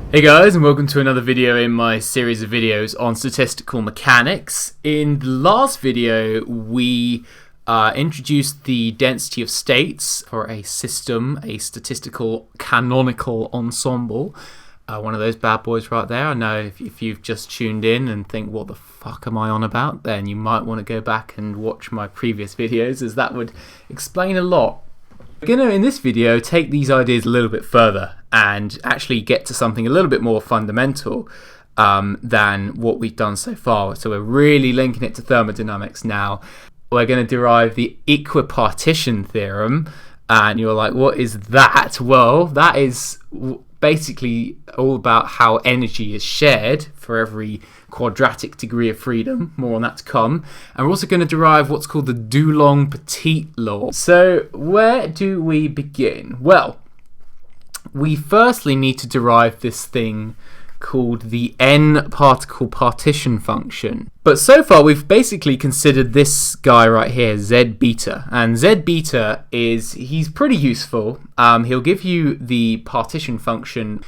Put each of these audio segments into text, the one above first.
Hey guys, and welcome to another video in my series of videos on statistical mechanics. In the last video, we introduced the density of states for a system, a statistical canonical ensemble. One of those bad boys right there. I know if you've just tuned in and think, what the fuck am I on about, then you might want to go back and watch my previous videos, as that would explain a lot. We're going to, in this video, take these ideas a little bit further and actually get to something a little bit more fundamental than what we've done so far. So we're really linking it to thermodynamics now. We're going to derive the Equipartition theorem, and you're like, what is that? Well, that is basically all about how energy is shared for every quadratic degree of freedom. More on that to come. And we're also going to derive what's called the Dulong-Petit Law. So where do we begin? Well, we firstly need to derive this thing called the n-particle partition function. But so far we've basically considered this guy right here, Z beta. And Z beta he's pretty useful. He'll give you the partition function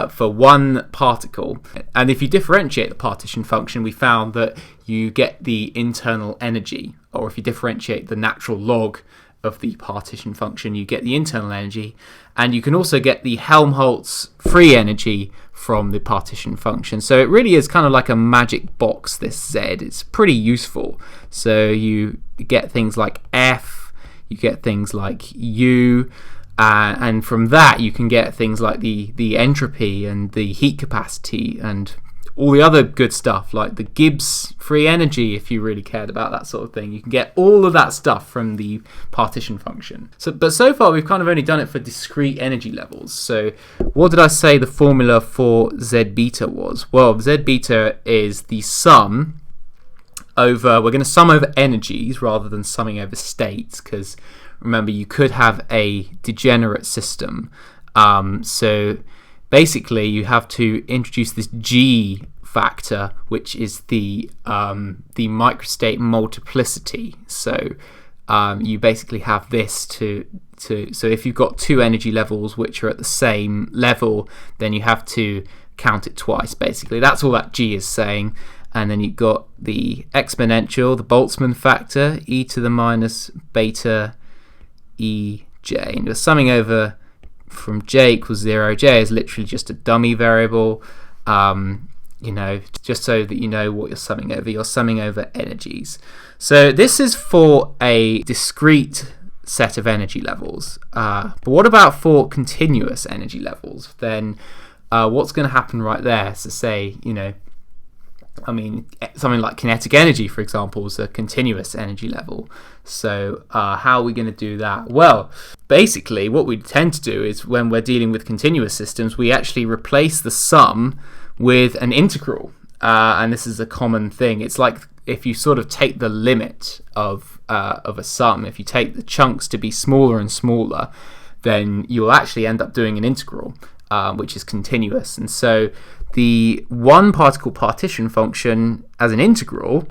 for one particle. And if you differentiate the partition function, we found that you get the internal energy. Or if you differentiate the natural log of the partition function, you get the internal energy, and you can also get the Helmholtz free energy from the partition function. So it really is kind of like a magic box, this Z. It's pretty useful. So you get things like F, you get things like U, and from that you can get things like the entropy and the heat capacity and all the other good stuff, like the Gibbs free energy, if you really cared about that sort of thing. You can get all of that stuff from the partition function. But so far, we've kind of only done it for discrete energy levels. So what did I say the formula for Z beta was? Well, Z beta is the sum over, we're going to sum over energies rather than summing over states, because remember, you could have a degenerate system. So basically, you have to introduce this G factor, which is the microstate multiplicity. So you basically have this so if you've got two energy levels which are at the same level, then you have to count it twice. Basically, that's all that G is saying. And then you've got the exponential, the Boltzmann factor, e to the minus beta ej, and you're summing over from j equals 0. J is literally just a dummy variable, just so that you know what you're summing over. You're summing over energies. So this is for a discrete set of energy levels. But what about for continuous energy levels? Then what's going to happen right there? So say, something like kinetic energy, for example, is a continuous energy level. So how are we going to do that? Well, basically, what we tend to do is when we're dealing with continuous systems, we actually replace the sum with an integral. And this is a common thing. It's like if you sort of take the limit of a sum, if you take the chunks to be smaller and smaller, then you'll actually end up doing an integral, which is continuous. And so the one particle partition function as an integral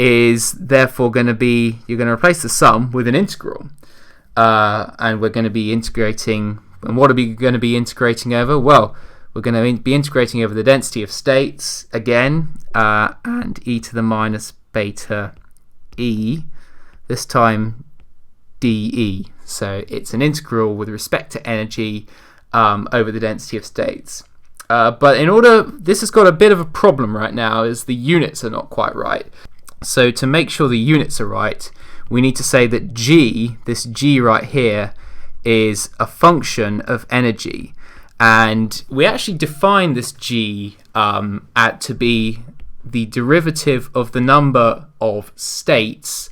is therefore going to be, you're going to replace the sum with an integral. And we're going to be integrating, and what are we going to be integrating over? Well, we're going to be integrating over the density of states again, and e to the minus beta e, this time dE. So it's an integral with respect to energy over the density of states. But this has got a bit of a problem right now, is the units are not quite right. So to make sure the units are right, we need to say that G, this G right here, is a function of energy. And we actually define this G to be the derivative of the number of states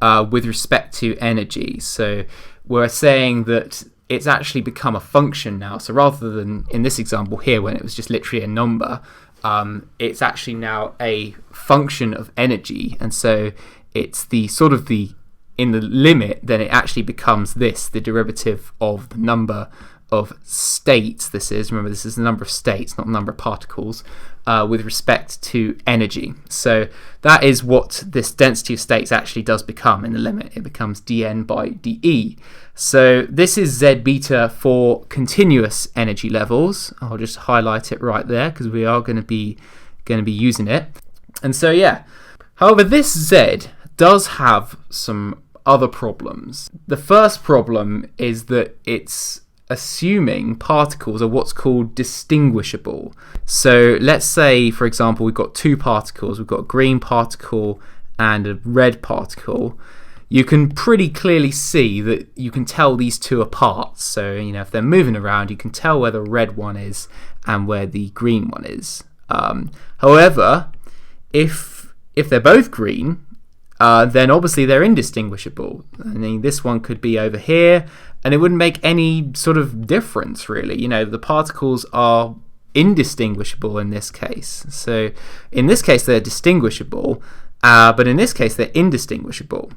with respect to energy. So we're saying that it's actually become a function now. So rather than in this example here, when it was just literally a number, it's actually now a function of energy. And so it's in the limit, then it actually becomes the derivative of the number of states this is. Remember, this is the number of states, not the number of particles, with respect to energy. So that is what this density of states actually does become in the limit. It becomes dn by dE. So this is Z beta for continuous energy levels. I'll just highlight it right there because we are going to be using it. And so yeah, however, this Z does have some other problems. The first problem is that it's assuming particles are what's called distinguishable. So let's say, for example, we've got two particles. We've got a green particle and a red particle. You can pretty clearly see that you can tell these two apart. So, if they're moving around, you can tell where the red one is and where the green one is. However, if they're both green, then obviously they're indistinguishable. I mean, this one could be over here, and it wouldn't make any sort of difference, really. The particles are indistinguishable in this case. So in this case, they're distinguishable, but in this case, they're indistinguishable.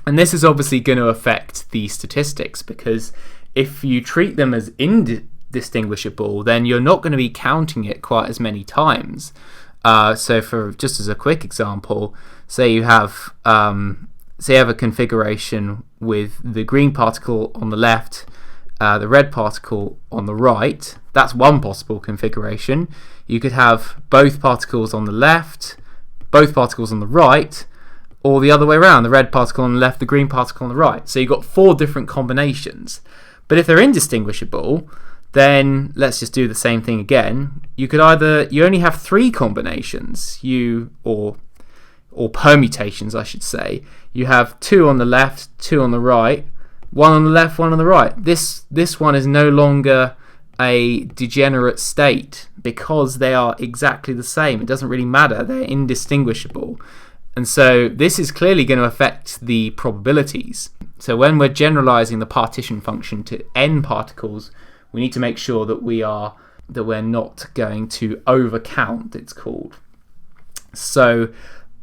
And this is obviously going to affect the statistics, because if you treat them as indistinguishable, then you're not going to be counting it quite as many times. So for just as a quick example, say you have a configuration with the green particle on the left, the red particle on the right. That's one possible configuration. You could have both particles on the left, both particles on the right, or the other way around, the red particle on the left, the green particle on the right. So you've got 4 different combinations. But if they're indistinguishable, then let's just do the same thing again. You only have 3 combinations, or permutations, I should say. You have 2 on the left, 2 on the right, 1 on the left, 1 on the right. This one is no longer a degenerate state because they are exactly the same. It doesn't really matter. They're indistinguishable. And so this is clearly going to affect the probabilities. So when we're generalizing the partition function to n particles, we need to make sure that we're not going to overcount, it's called. So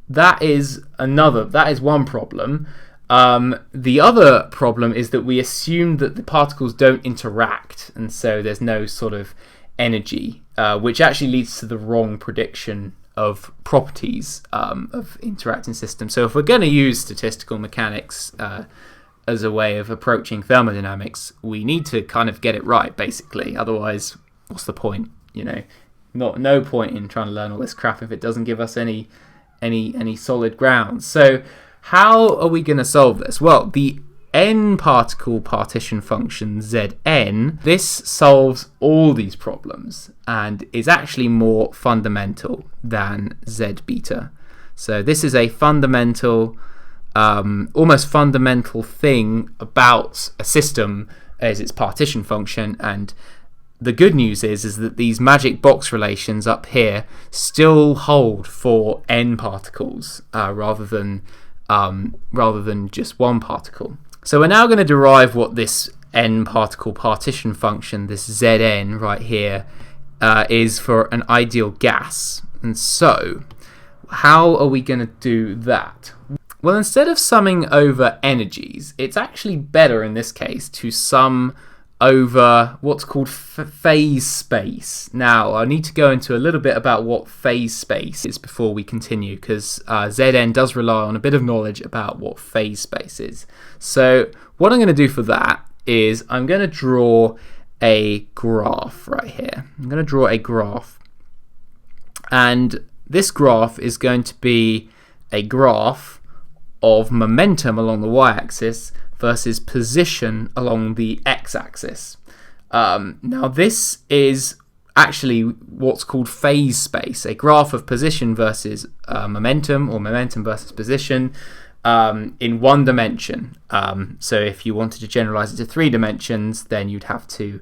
that is one problem. The other problem is that we assume that the particles don't interact, and so there's no sort of energy, which actually leads to the wrong prediction of properties of interacting systems. So if we're going to use statistical mechanics as a way of approaching thermodynamics, we need to kind of get it right, basically. Otherwise, what's the point? No point in trying to learn all this crap if it doesn't give us any solid grounds. So how are we going to solve this? Well, the n particle partition function Zn, this solves all these problems and is actually more fundamental than Z beta. So this is a fundamental, almost fundamental thing about a system as its partition function. And the good news is that these magic box relations up here still hold for n particles rather than just one particle. So we're now going to derive what this n particle partition function, this Zn right here, is for an ideal gas. And so how are we going to do that? Well, instead of summing over energies, it's actually better in this case to sum over what's called phase space. Now, I need to go into a little bit about what phase space is before we continue, because Zn does rely on a bit of knowledge about what phase space is. So what I'm going to do for that is I'm going to draw a graph right here. I'm going to draw a graph, and this graph is going to be a graph of momentum along the y-axis versus position along the x-axis. Now this is actually what's called phase space, a graph of position versus momentum, or momentum versus position in one dimension. So if you wanted to generalize it to 3 dimensions, then you'd have to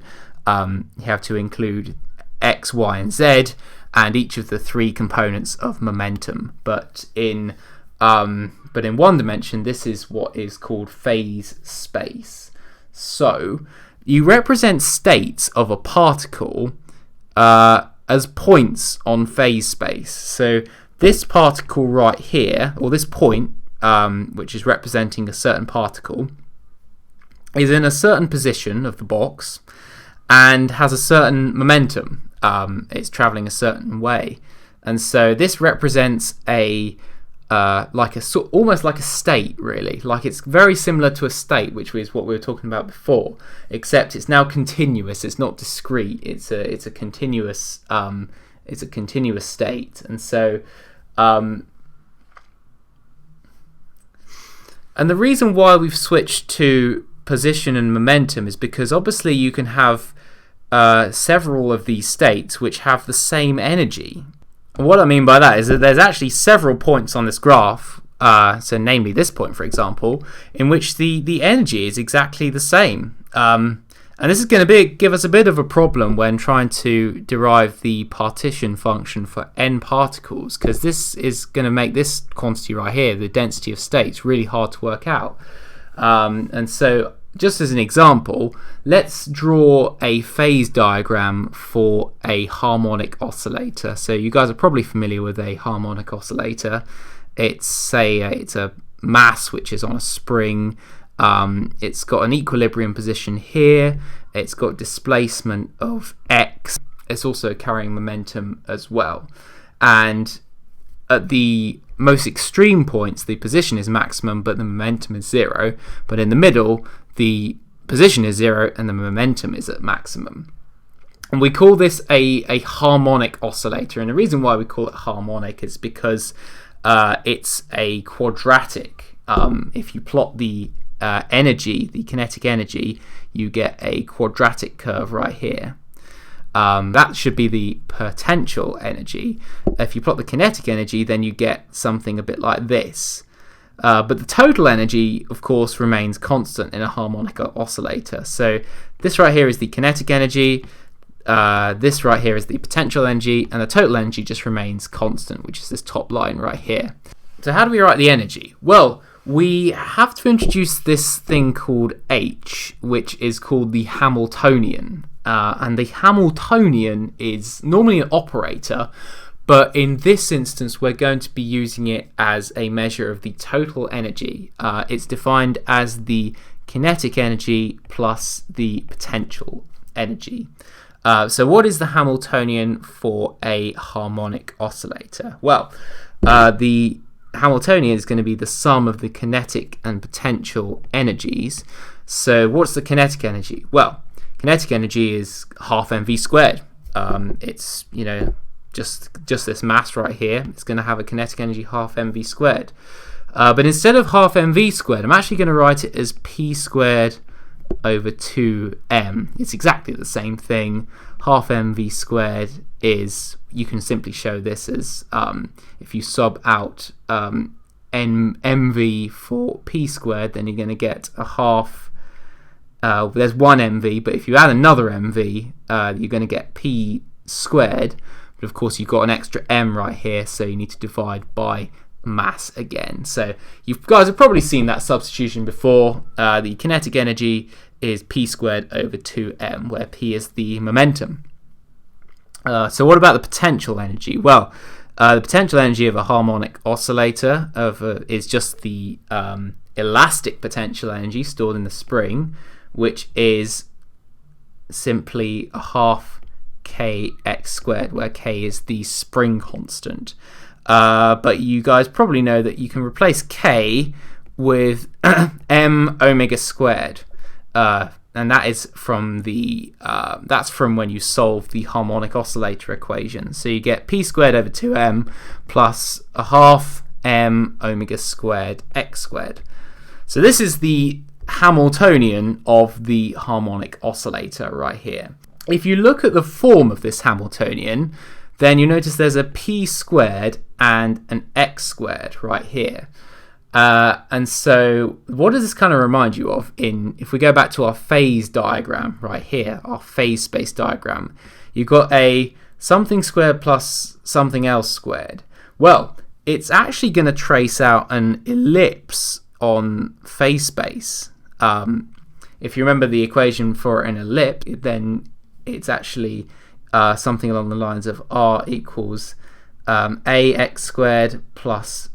include x, y, and z, and each of the 3 components of momentum. But in one dimension, this is what is called phase space. So you represent states of a particle as points on phase space. So this particle right here, or this point, which is representing a certain particle, is in a certain position of the box and has a certain momentum. It's traveling a certain way, and so this represents almost like a state, really. Like, it's very similar to a state, which is what we were talking about before, except it's now continuous. It's not discrete. It's a continuous state, and so. And the reason why we've switched to position and momentum is because obviously you can have several of these states which have the same energy. And what I mean by that is that there's actually several points on this graph, so namely this point, for example, in which the energy is exactly the same. And this is going to give us a bit of a problem when trying to derive the partition function for n particles, because this is going to make this quantity right here, the density of states, really hard to work out. And so, just as an example, let's draw a phase diagram for a harmonic oscillator. So you guys are probably familiar with a harmonic oscillator. It's a mass which is on a spring. It's got an equilibrium position here. It's got displacement of x. It's also carrying momentum as well. And at the most extreme points, the position is maximum, but the momentum is 0. But in the middle, the position is 0 and the momentum is at maximum. And we call this a harmonic oscillator. And the reason why we call it harmonic is because it's a quadratic. If you plot the energy, the kinetic energy, you get a quadratic curve right here. That should be the potential energy. If you plot the kinetic energy, then you get something a bit like this. But the total energy, of course, remains constant in a harmonic oscillator. So this right here is the kinetic energy, this right here is the potential energy, and the total energy just remains constant, which is this top line right here. So how do we write the energy? Well, we have to introduce this thing called H, which is called the Hamiltonian. And the Hamiltonian is normally an operator, but in this instance we're going to be using it as a measure of the total energy. It's defined as the kinetic energy plus the potential energy. So what is the Hamiltonian for a harmonic oscillator? Well, the Hamiltonian is going to be the sum of the kinetic and potential energies. So what's the kinetic energy? Well, kinetic energy is half mv squared. It's just this mass right here. It's going to have a kinetic energy half mv squared. But instead of half mv squared, I'm actually going to write it as p squared over 2m. It's exactly the same thing. Half mv squared is, you can simply show this as, if you sub out mv for p squared, then you're going to get a half. There's one mv, but if you add another mv, you're going to get p squared. But of course, you've got an extra m right here, so you need to divide by mass again. So you guys have probably seen that substitution before. The kinetic energy is p squared over 2m, where p is the momentum. So what about the potential energy? Well, the potential energy of a harmonic oscillator is just the elastic potential energy stored in the spring, which is simply a half kx squared, where k is the spring constant. But you guys probably know that you can replace k with m omega squared, and that is from that's from when you solve the harmonic oscillator equation. So you get p squared over 2m plus a half m omega squared x squared. So this is the Hamiltonian of the harmonic oscillator right here. If you look at the form of this Hamiltonian, then you notice there's a p squared and an x squared right here. And so what does this kind of remind you of? If we go back to our phase diagram right here, our phase space diagram, you've got a something squared plus something else squared. Well, it's actually going to trace out an ellipse on phase space. If you remember the equation for an ellipse, then it's actually something along the lines of r equals ax squared plus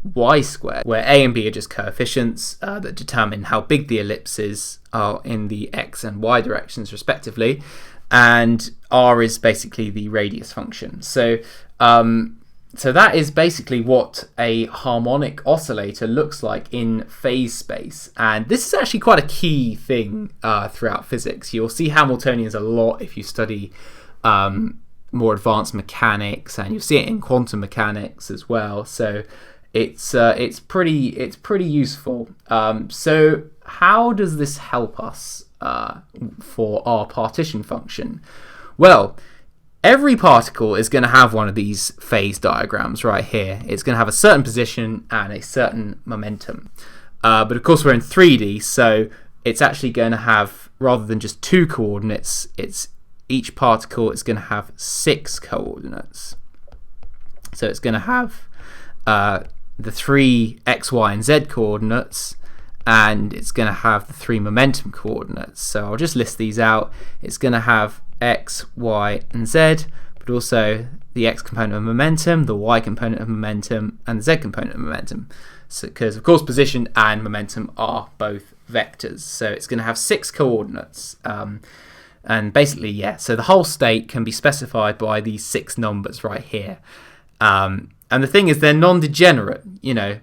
y squared, where a and b are just coefficients that determine how big the ellipses are in the x and y directions respectively, and r is basically the radius function. So that is basically what a harmonic oscillator looks like in phase space, and this is actually quite a key thing throughout physics. You'll see Hamiltonians a lot if you study more advanced mechanics, and you'll see it in quantum mechanics as well. So it's pretty useful. So how does this help us for our partition function? Well, every particle is going to have one of these phase diagrams right here. It's going to have a certain position and a certain momentum. But of course we're in 3D, so it's actually going to have, rather than just 2 coordinates, each particle is going to have 6 coordinates. So it's going to have the 3 x, y, and z coordinates, and it's going to have the 3 momentum coordinates. So I'll just list these out. It's going to have x, y, and z, but also the x component of momentum, the y component of momentum, and the z component of momentum. So, because of course position and momentum are both vectors, so it's going to have 6 coordinates. And basically, yeah, so the whole state can be specified by these 6 numbers right here. And the thing is, they're non-degenerate. You know,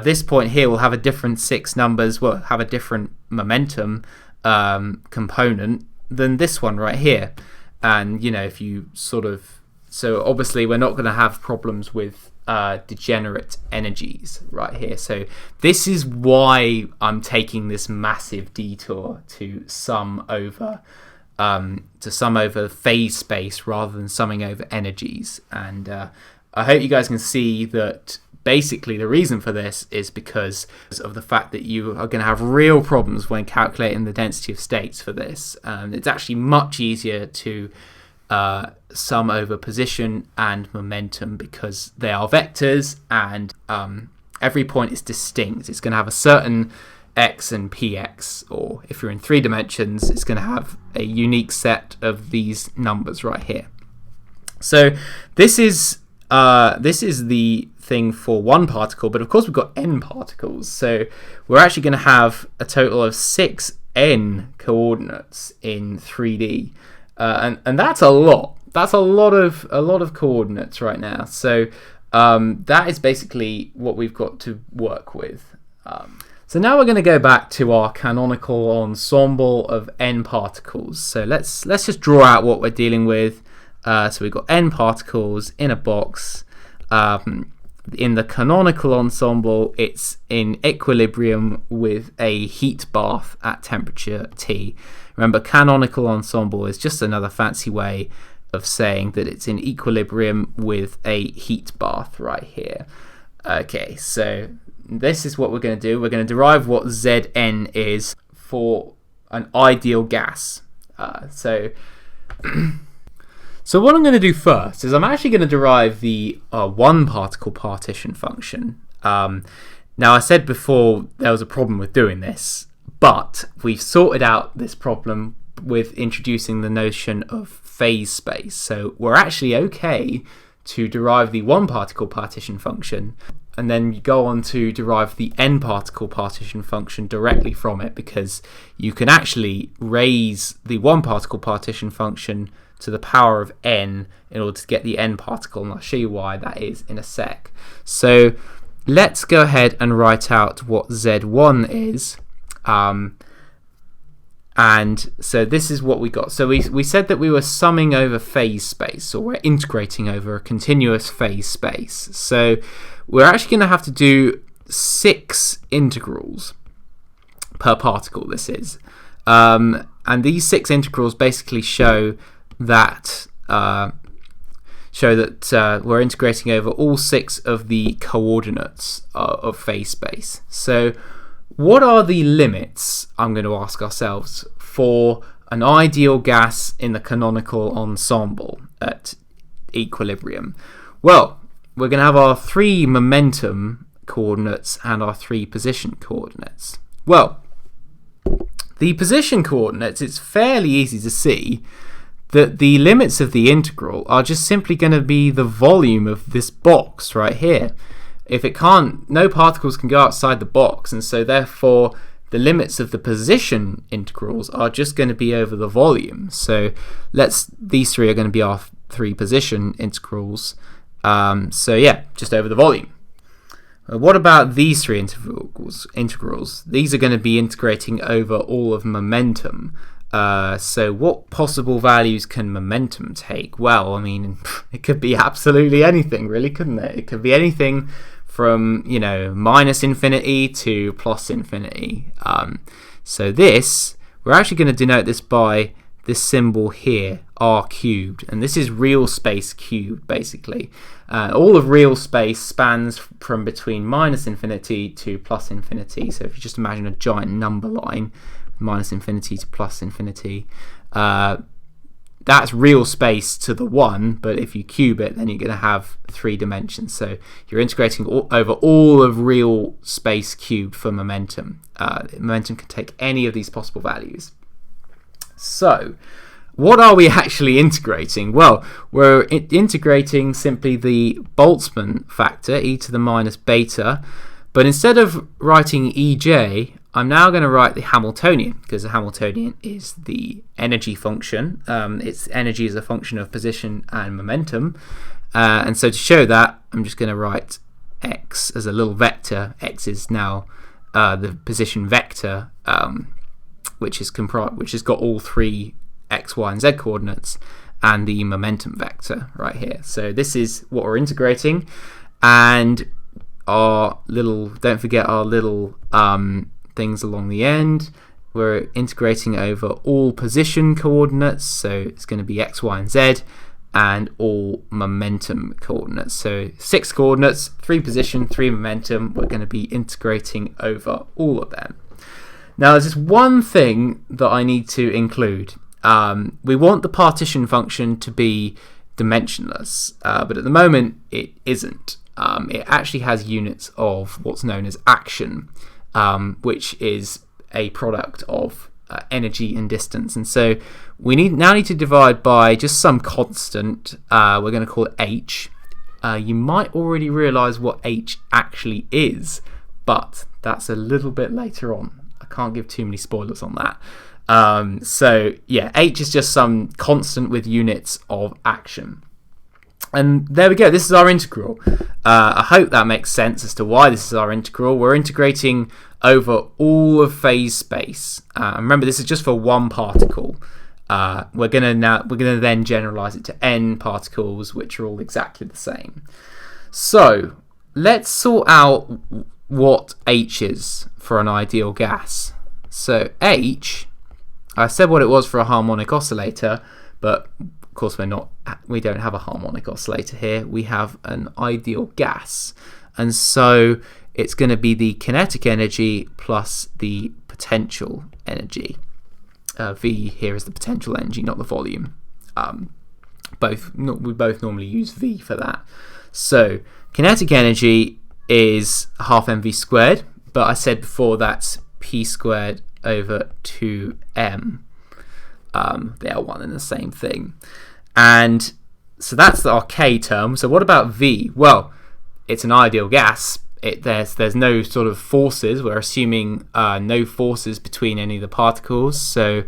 this point here will have a different 6 numbers, will have a different momentum component than this one right here. And, you know, if you sort of, so obviously we're not going to have problems with degenerate energies right here. So this is why I'm taking this massive detour to sum over phase space rather than summing over energies. And I hope you guys can see that basically the reason for this is because of the fact that you are going to have real problems when calculating the density of states for this. It's actually much easier to sum over position and momentum because they are vectors, and every point is distinct. It's going to have a certain x and px, or if you're in 3 dimensions, it's going to have a unique set of these numbers right here. So this is the thing for one particle, but of course we've got n particles, so we're actually going to have a total of 6n coordinates in 3D, and that's a lot. That's a lot of coordinates right now. So that is basically what we've got to work with. So now we're going to go back to our canonical ensemble of n particles. So let's just draw out what we're dealing with. So we've got n particles in a box. In the canonical ensemble, it's in equilibrium with a heat bath at temperature T. Remember, canonical ensemble is just another fancy way of saying that it's in equilibrium with a heat bath right here. Okay, so this is what we're going to do. We're going to derive what Zn is for an ideal gas. So what I'm going to do first is I'm actually going to derive the one particle partition function. Now I said before there was a problem with doing this, but we've sorted out this problem with introducing the notion of phase space. So we're actually okay to derive the one particle partition function, and then you go on to derive the n particle partition function directly from it, because you can actually raise the one particle partition function to the power of n in order to get the n particle, and I'll show you why that is in a sec. So let's go ahead and write out what Z1 is. And so this is what we got. So we said that we were summing over phase space, or we're integrating over a continuous phase space. So we're actually going to have to do 6 integrals per particle, this is. And these 6 integrals basically show that we're integrating over all 6 of the coordinates of phase space. So what are the limits, I'm going to ask ourselves, for an ideal gas in the canonical ensemble at equilibrium? Well, we're going to have our 3 momentum coordinates and our 3 position coordinates. Well, the position coordinates, it's fairly easy to see that the limits of the integral are just simply going to be the volume of this box right here. if it can't, no particles can go outside the box, and so therefore the limits of the position integrals are just going to be over the volume. So these three are going to be our three position integrals. So yeah, just over the volume. What about these three integrals? These are going to be integrating over all of momentum. So what possible values can momentum take? Well, I mean, it could be absolutely anything, really, couldn't it? It could be anything from, minus infinity to plus infinity. So we're actually going to denote this by this symbol here, r cubed, and this is real space cubed, basically. All of real space spans from between minus infinity to plus infinity. So if you just imagine a giant number line, minus infinity to plus infinity, that's real space to the 1, but if you cube it, then you're going to have 3 dimensions. So you're integrating over all of real space cubed for momentum. Momentum can take any of these possible values. So what are we actually integrating? Well, we're integrating simply the Boltzmann factor, e to the minus beta, but instead of writing EJ, I'm now going to write the Hamiltonian, because the Hamiltonian is the energy function. Its energy is a function of position and momentum. And so to show that, I'm just going to write x as a little vector. X is now the position vector, which has got all 3 x, y, and z coordinates, and the momentum vector right here. So this is what we're integrating. And don't forget our little things along the end. We're integrating over all position coordinates, so it's going to be x, y, and z, and all momentum coordinates. So 6 coordinates, 3 position, 3 momentum. We're going to be integrating over all of them. Now there's just one thing that I need to include. We want the partition function to be dimensionless, but at the moment it isn't. It actually has units of what's known as action, which is a product of energy and distance. And so we now need to divide by just some constant. We're going to call it h. You might already realize what h actually is, but that's a little bit later on. I can't give too many spoilers on that. So yeah, h is just some constant with units of action. And there we go, this is our integral. I hope that makes sense as to why this is our integral. We're integrating over all of phase space. Remember, this is just for one particle. We're going to then generalize it to n particles, which are all exactly the same. So let's sort out what h is for an ideal gas. So h, I said what it was for a harmonic oscillator, but of course we don't have a harmonic oscillator here. We have an ideal gas, and so it's going to be the kinetic energy plus the potential energy. V here is the potential energy, not the volume. We both normally use V for that. So kinetic energy is half mv squared, but I said before that's p squared over 2m. They are one and the same thing. And so that's our K term. So what about V? Well, it's an ideal gas. There's no sort of forces. We're assuming no forces between any of the particles. So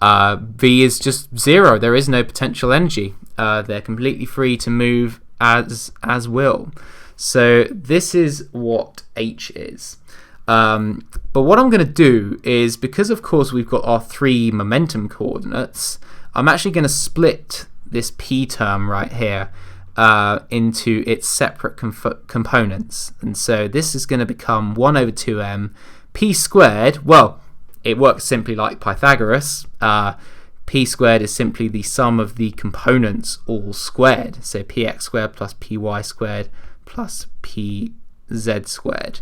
V is just 0. There is no potential energy. They're completely free to move as will. So this is what H is. But what I'm going to do is, because of course we've got our 3 momentum coordinates, I'm actually going to split this P term right here into its separate components. And so this is going to become 1 over 2m. P squared, well, it works simply like Pythagoras. P squared is simply the sum of the components all squared. So px squared plus py squared plus pz squared.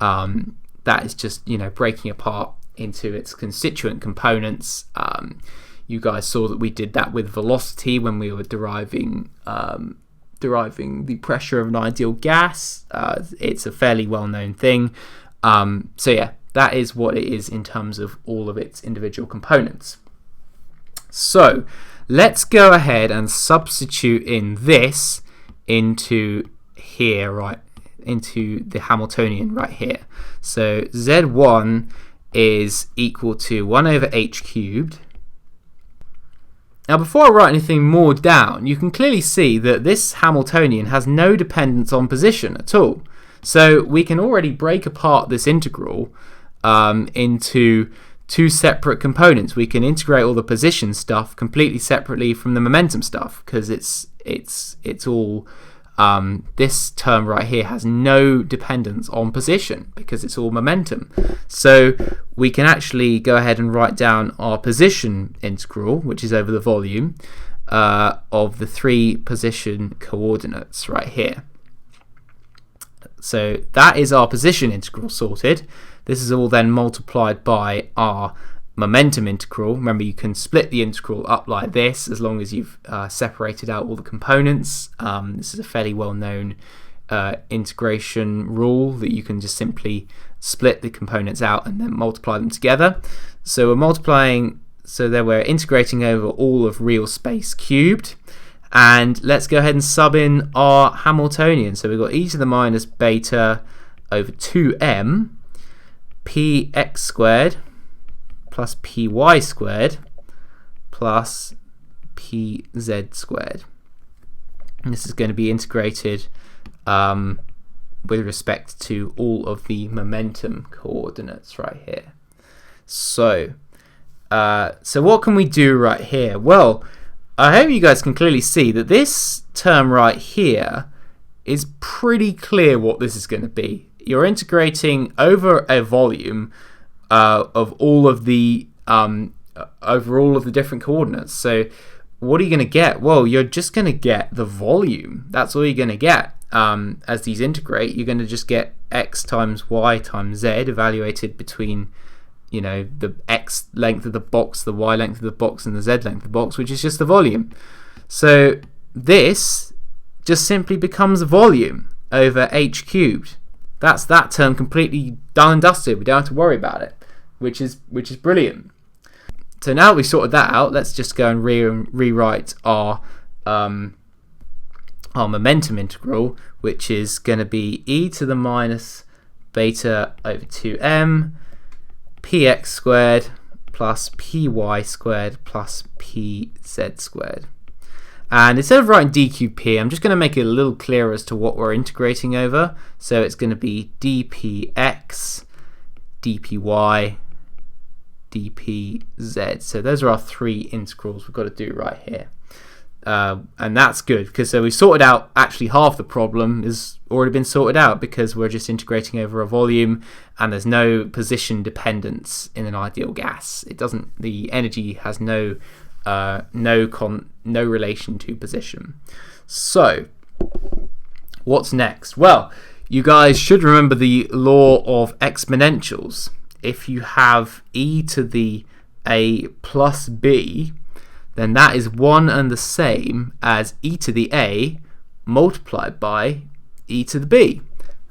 That is just, breaking apart into its constituent components. You guys saw that we did that with velocity when we were deriving the pressure of an ideal gas. It's a fairly well-known thing. So yeah, that is what it is in terms of all of its individual components. So let's go ahead and substitute in this into here, right? into the Hamiltonian right here. So Z1 is equal to 1 over h cubed. Now before I write anything more down, you can clearly see that this Hamiltonian has no dependence on position at all. So we can already break apart this integral into two separate components. We can integrate all the position stuff completely separately from the momentum stuff, because it's all this term right here has no dependence on position because it's all momentum. So we can actually go ahead and write down our position integral, which is over the volume of the 3 position coordinates right here. So that is our position integral sorted. This is all then multiplied by our momentum integral. Remember, you can split the integral up like this as long as you've separated out all the components. This is a fairly well-known integration rule that you can just simply split the components out and then multiply them together. So we're multiplying, so there we're integrating over all of real space cubed. And let's go ahead and sub in our Hamiltonian. So we've got e to the minus beta over 2m px squared plus py squared plus pz squared. And this is going to be integrated with respect to all of the momentum coordinates right here. So what can we do right here? Well, I hope you guys can clearly see that this term right here is pretty clear what this is going to be. You're integrating over a volume of all of the over all of the different coordinates. So what are you going to get? Well, you're just going to get the volume. That's all you're going to get. As these integrate, you're going to just get x times y times z evaluated between, you know, the x length of the box, the y length of the box, and the z length of the box, which is just the volume. So this just simply becomes volume over h cubed. That's that term completely done and dusted. We don't have to worry about it, which is brilliant. So now that we've sorted that out, let's just go and rewrite our momentum integral, which is going to be e to the minus beta over 2m px squared plus py squared plus pz squared. And instead of writing d cubed p, I'm just going to make it a little clearer as to what we're integrating over. So it's going to be dpx, dpy, dpz. So those are our 3 integrals we've got to do right here. And that's good, because so we've sorted out actually half the problem has already been sorted out, because we're just integrating over a volume and there's no position dependence in an ideal gas. It doesn't, the energy has no relation to position. So what's next? Well, you guys should remember the law of exponentials. If you have e to the a plus b, then that is one and the same as e to the a multiplied by e to the b.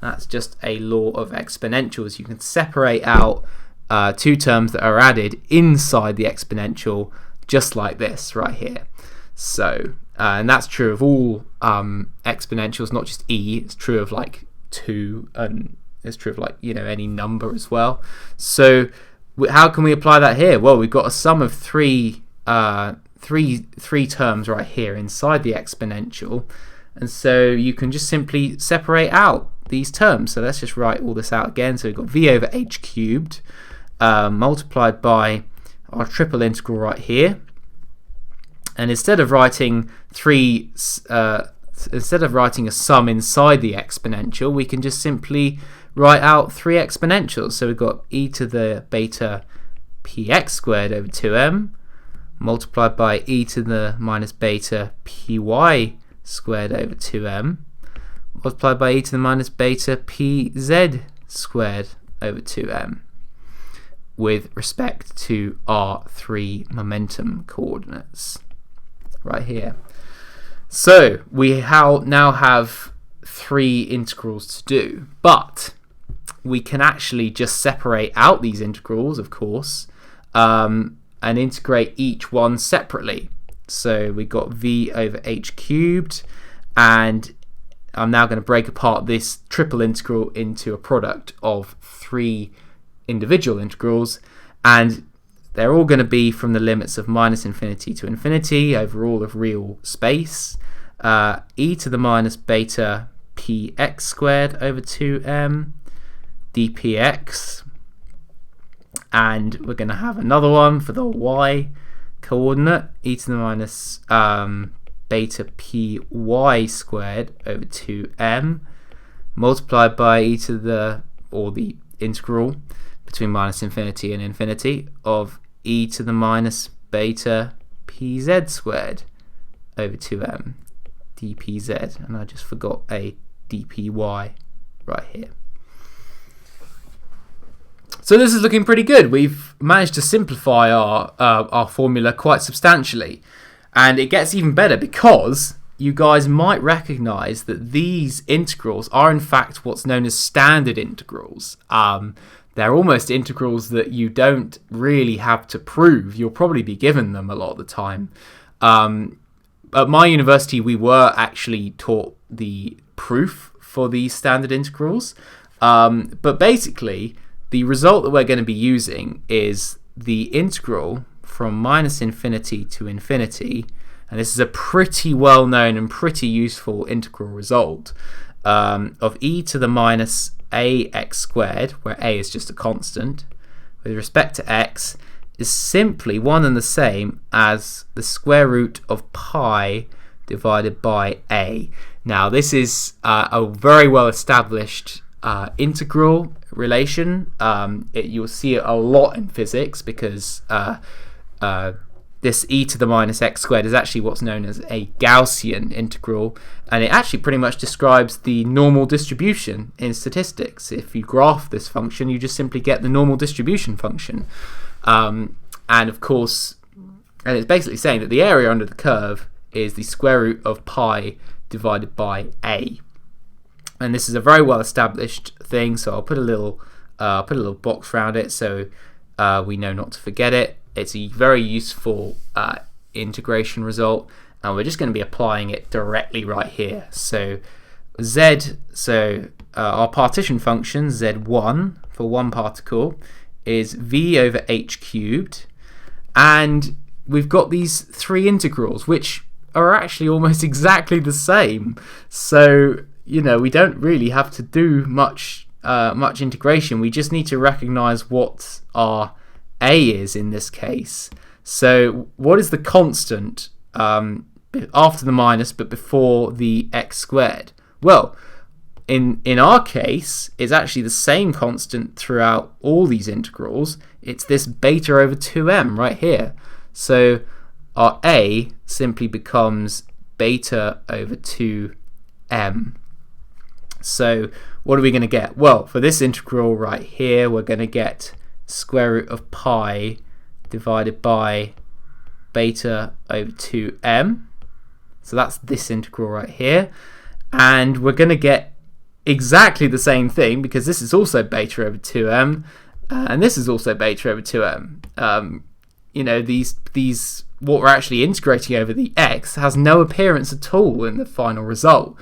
That's just a law of exponentials. You can separate out 2 terms that are added inside the exponential just like this right here. So and that's true of all exponentials, not just e. It's true of like 2, and it's true of like, you know, any number as well. So how can we apply that here? Well, we've got a sum of three terms right here inside the exponential, and so you can just simply separate out these terms. So let's just write all this out again. So we've got v over h cubed multiplied by our triple integral right here, and instead of writing a sum inside the exponential, we can just simply write out 3 exponentials. So we've got e to the beta px squared over 2m multiplied by e to the minus beta py squared over 2m multiplied by e to the minus beta pz squared over 2m with respect to our 3 momentum coordinates right here. So we now have 3 integrals to do, but we can actually just separate out these integrals, of course, and integrate each one separately. So we got v over h cubed, and I'm now going to break apart this triple integral into a product of 3 individual integrals, and they're all going to be from the limits of minus infinity to infinity over all of real space. E to the minus beta px squared over 2m dpx, and we're going to have another one for the y coordinate, e to the minus beta py squared over 2m multiplied by e to the, or the integral between minus infinity and infinity of e to the minus beta pz squared over 2m dpz, and I just forgot a dpy right here. So this is looking pretty good. We've managed to simplify our formula quite substantially, and it gets even better because you guys might recognize that these integrals are in fact what's known as standard integrals. They're almost integrals that you don't really have to prove. You'll probably be given them a lot of the time. At my university, we were actually taught the proof for these standard integrals. But basically, the result that we're going to be using is the integral from minus infinity to infinity. And this is a pretty well-known and pretty useful integral result of e to the minus ax squared, where a is just a constant, with respect to x, is simply one and the same as the square root of pi divided by a. Now, this is a very well-established integral relation. You'll see it a lot in physics because this e to the minus x squared is actually what's known as a Gaussian integral, and it actually pretty much describes the normal distribution in statistics. If you graph this function, you just simply get the normal distribution function. And of course, and it's basically saying that the area under the curve is the square root of pi divided by a. And this is a very well established thing, so I'll put a little box around it so we know not to forget it. It's a very useful integration result, and we're just going to be applying it directly right here. So our partition function z1 for one particle is v over h cubed, and we've got these 3 integrals which are actually almost exactly the same. So we don't really have to do much integration. We just need to recognize what our a is in this case. So what is the constant after the minus but before the x squared? Well, in our case, it's actually the same constant throughout all these integrals. It's this beta over 2m right here. So our a simply becomes beta over 2m. So what are we going to get? Well, for this integral right here, we're going to get square root of pi divided by beta over 2m. So that's this integral right here. And we're going to get exactly the same thing because this is also beta over 2m and this is also beta over 2m. These what we're actually integrating over the x has no appearance at all in the final result.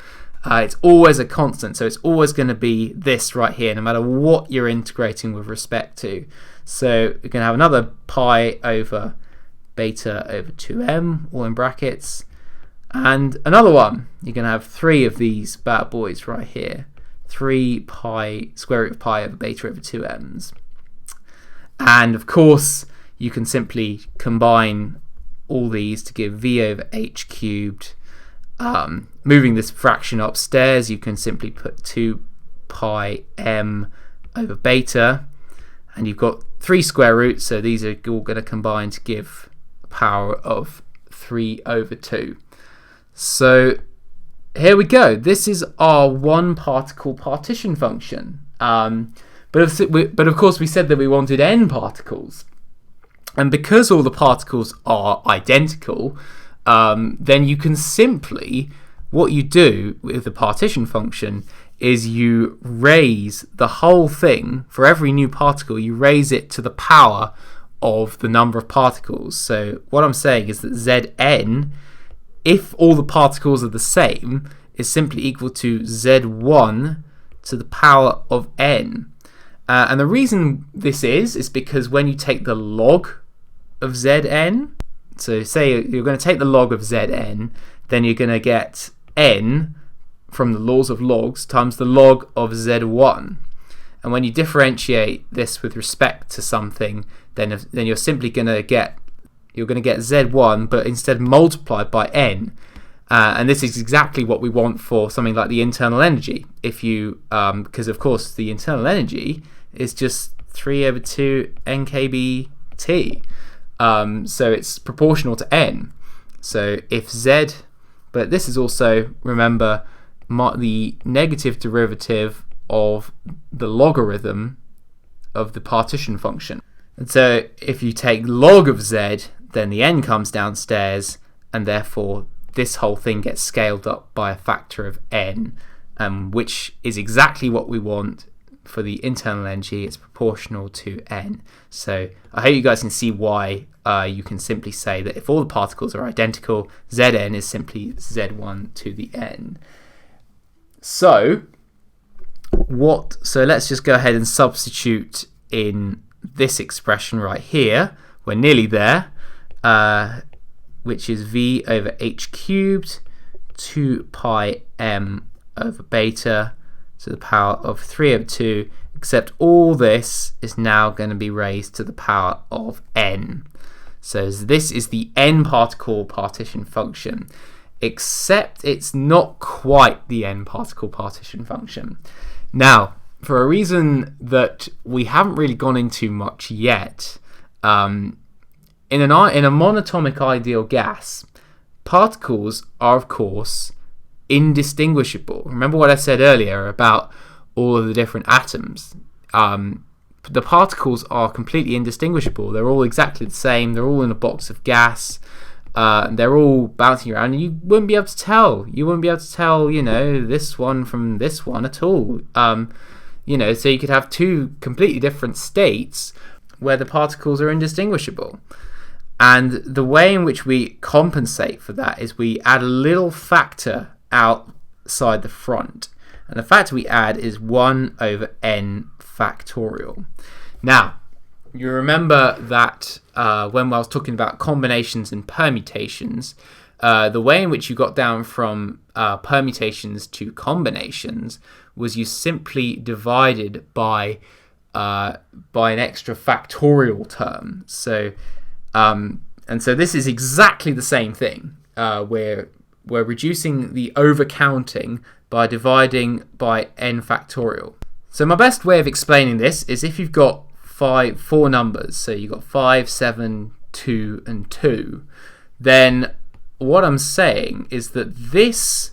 It's always a constant, so it's always going to be this right here, no matter what you're integrating with respect to. So we're going to have another pi over beta over 2m, all in brackets, and another one. You're going to have 3 of these bad boys right here. 3 pi, square root of pi over beta over 2m's. And of course, you can simply combine all these to give v over h cubed. Moving this fraction upstairs, you can simply put 2 pi m over beta, and you've got 3 square roots, so these are all going to combine to give a power of 3 over 2. So here we go. This is our one particle partition function. But of course we said that we wanted n particles, and because all the particles are identical, then you can simply, what you do with the partition function is you raise the whole thing, for every new particle, you raise it to the power of the number of particles. So what I'm saying is that Zn, if all the particles are the same, is simply equal to z1 to the power of n. And the reason this is because when you take the log of zn, so say you're going to take the log of zn, then you're going to get n from the laws of logs times the log of z1. And when you differentiate this with respect to something, then you're simply going to get z1, but instead multiplied by n. And this is exactly what we want for something like the internal energy. If you, because of course the internal energy is just 3 over 2 nkbt. So it's proportional to n. So if z, but this is also, remember, the negative derivative of the logarithm of the partition function. And so if you take log of z, then the n comes downstairs, and therefore this whole thing gets scaled up by a factor of n, which is exactly what we want for the internal energy. It's proportional to n. So I hope you guys can see why you can simply say that if all the particles are identical, Zn is simply z1 to the n. So let's just go ahead and substitute in this expression right here. We're nearly there, which is v over h cubed 2 pi m over beta to the power of 3 over 2, except all this is now going to be raised to the power of n. So this is the n particle partition function, except it's not quite the n particle partition function. Now, for a reason that we haven't really gone into much yet, in a monatomic ideal gas, particles are, of course, indistinguishable. Remember what I said earlier about all of the different atoms? The particles are completely indistinguishable. They're all exactly the same. They're all in a box of gas. They're all bouncing around, and you wouldn't be able to tell. You wouldn't be able to tell, this one from this one at all. So you could have two completely different states where the particles are indistinguishable. And the way in which we compensate for that is we add a little factor outside the front. And the factor we add is 1 over n factorial. Now, you remember that when I was talking about combinations and permutations, the way in which you got down from permutations to combinations was you simply divided by an extra factorial term. So this is exactly the same thing. We're reducing the overcounting by dividing by n factorial. So my best way of explaining this is if you've got four numbers, so you've got 5, 7, 2, and 2, then what I'm saying is that this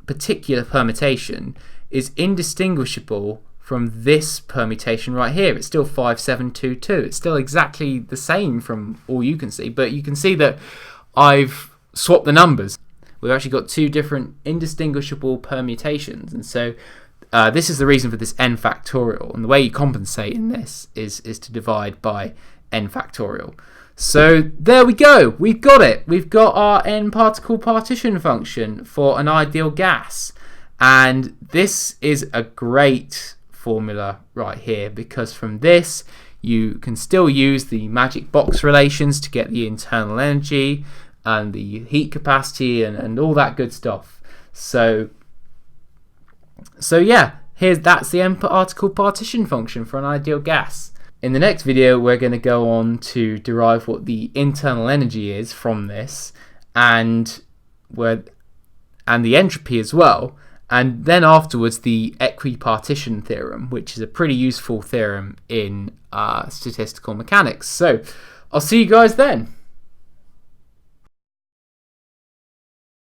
particular permutation is indistinguishable from this permutation right here. It's still 5, 7, 2, 2. It's still exactly the same from all you can see, but you can see that I've swapped the numbers. We've actually got two different indistinguishable permutations, and so this is the reason for this n factorial, and the way you compensate in this is to divide by n factorial. So there we go, we've got it. We've got our n particle partition function for an ideal gas, and this is a great formula right here, because from this you can still use the magic box relations to get the internal energy and the heat capacity and all that good stuff. So yeah, that's the n particle partition function for an ideal gas. In the next video, we're going to go on to derive what the internal energy is from this, and the entropy as well, and then afterwards the Equipartition theorem, which is a pretty useful theorem in statistical mechanics. So I'll see you guys then.